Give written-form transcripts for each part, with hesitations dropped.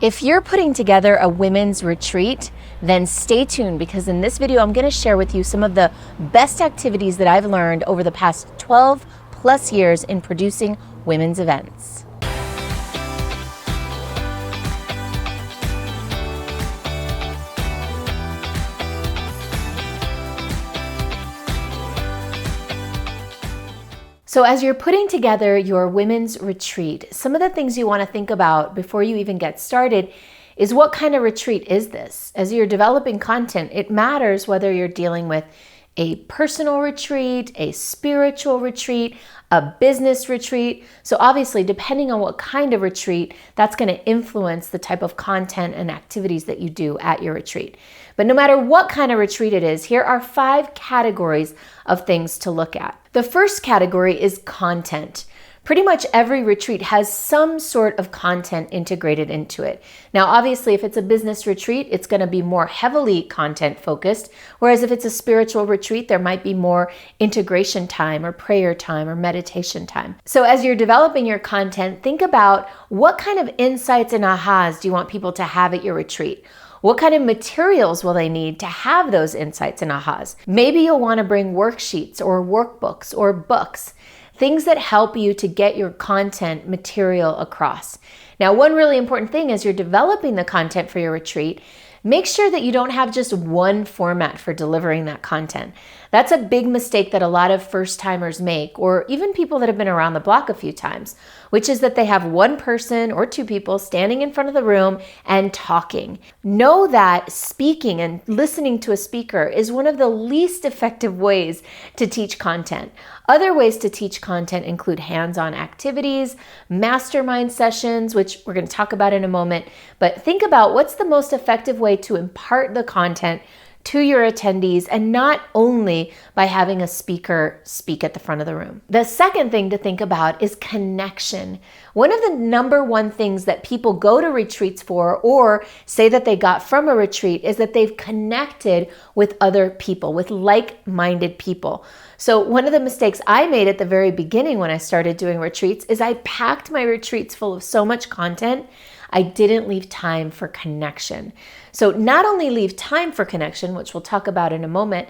If you're putting together a women's retreat, then stay tuned, because in this video, I'm going to share with you some of the best activities that I've learned over the past 12 plus years in producing women's events. So as you're putting together your women's retreat, some of the things you want to think about before you even get started is, what kind of retreat is this? As you're developing content, it matters whether you're dealing with a personal retreat, a spiritual retreat, a business retreat. So obviously, depending on what kind of retreat, that's going to influence the type of content and activities that you do at your retreat. But no matter what kind of retreat it is, here are 5 categories of things to look at. The first category is content. Pretty much every retreat has some sort of content integrated into it. Now, obviously, if it's a business retreat, it's going to be more heavily content focused. Whereas if it's a spiritual retreat, there might be more integration time or prayer time or meditation time. So as you're developing your content, think about what kind of insights and ahas do you want people to have at your retreat? What kind of materials will they need to have those insights and ahas? Maybe you'll want to bring worksheets or workbooks or books, things that help you to get your content material across. Now, one really important thing as you're developing the content for your retreat, make sure that you don't have just one format for delivering that content. That's a big mistake that a lot of first-timers make, or even people that have been around the block a few times, which is that they have one person or 2 people standing in front of the room and talking. Know that speaking and listening to a speaker is one of the least effective ways to teach content. Other ways to teach content include hands-on activities, mastermind sessions, which we're going to talk about in a moment. But think about what's the most effective way to impart the content to your attendees, and not only by having a speaker speak at the front of the room. The second thing to think about is connection. One of the number one things that people go to retreats for, or say that they got from a retreat, is that they've connected with other people, with like-minded people. So one of the mistakes I made at the very beginning when I started doing retreats is I packed my retreats full of so much content, I didn't leave time for connection. So not only leave time for connection, which we'll talk about in a moment,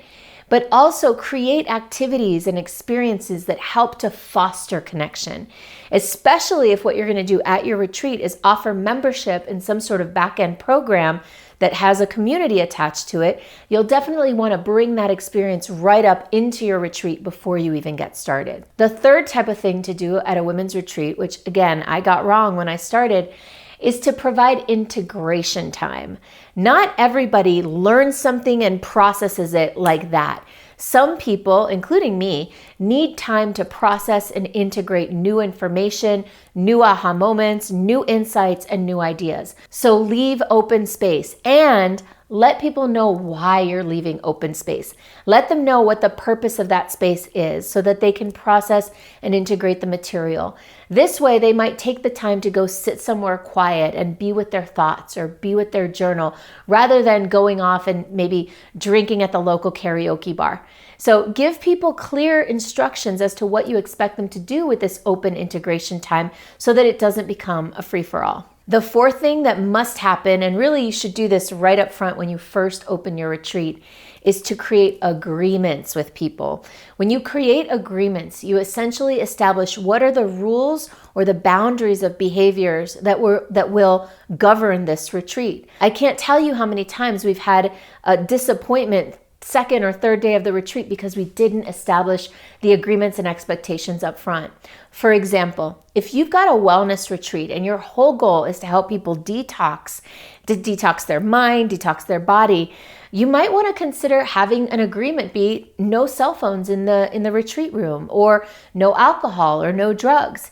but also create activities and experiences that help to foster connection, especially if what you're going to do at your retreat is offer membership in some sort of back-end program that has a community attached to it. You'll definitely want to bring that experience right up into your retreat before you even get started. The third type of thing to do at a women's retreat, which again, I got wrong when I started, is to provide integration time. Not everybody learns something and processes it like that. Some people, including me, need time to process and integrate new information, new aha moments, new insights, and new ideas. So leave open space and let people know why you're leaving open space. Let them know what the purpose of that space is so that they can process and integrate the material. This way, they might take the time to go sit somewhere quiet and be with their thoughts or be with their journal, rather than going off and maybe drinking at the local karaoke bar. So give people clear instructions as to what you expect them to do with this open integration time so that it doesn't become a free-for-all. The fourth thing that must happen, and really you should do this right up front when you first open your retreat, is to create agreements with people. When you create agreements, you essentially establish what are the rules or the boundaries of behaviors that will govern this retreat. I can't tell you how many times we've had a disappointment second or third day of the retreat because we didn't establish the agreements and expectations up front. For example, if you've got a wellness retreat and your whole goal is to help people detox their mind, detox their body, you might want to consider having an agreement be no cell phones in the retreat room, or no alcohol or no drugs.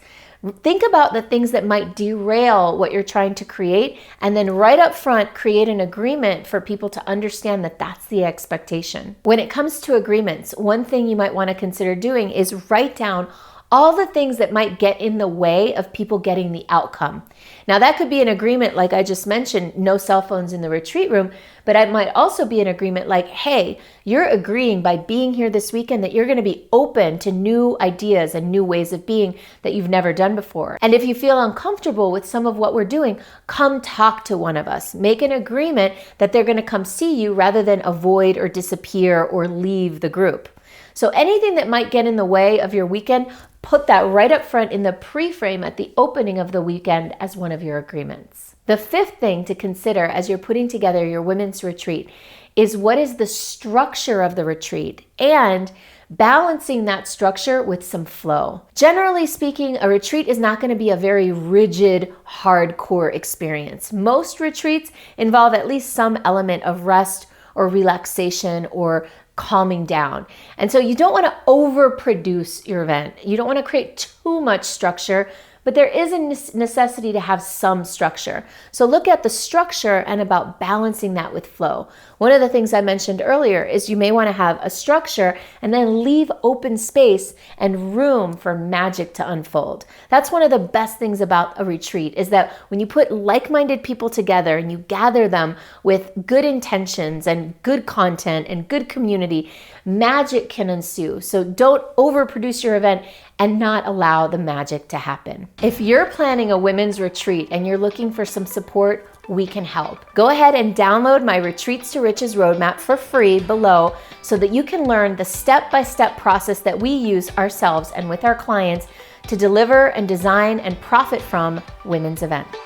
Think about the things that might derail what you're trying to create, and then right up front, create an agreement for people to understand that that's the expectation. When it comes to agreements, one thing you might want to consider doing is write down all the things that might get in the way of people getting the outcome. Now that could be an agreement, like I just mentioned, no cell phones in the retreat room, but it might also be an agreement like, hey, you're agreeing by being here this weekend that you're going to be open to new ideas and new ways of being that you've never done before. And if you feel uncomfortable with some of what we're doing, come talk to one of us. Make an agreement that they're going to come see you rather than avoid or disappear or leave the group. So anything that might get in the way of your weekend, put that right up front in the pre-frame at the opening of the weekend as one of your agreements. The fifth thing to consider as you're putting together your women's retreat is what is the structure of the retreat and balancing that structure with some flow. Generally speaking, a retreat is not going to be a very rigid, hardcore experience. Most retreats involve at least some element of rest or relaxation or calming down. And so you don't want to overproduce your event. You don't want to create too much structure, but there is a necessity to have some structure. So look at the structure and about balancing that with flow. One of the things I mentioned earlier is you may want to have a structure and then leave open space and room for magic to unfold. That's one of the best things about a retreat is that when you put like-minded people together and you gather them with good intentions and good content and good community, magic can ensue. So don't overproduce your event and not allow the magic to happen. If you're planning a women's retreat and you're looking for some support, we can help. Go ahead and download my Retreats to Riches roadmap for free below so that you can learn the step-by-step process that we use ourselves and with our clients to deliver and design and profit from women's events.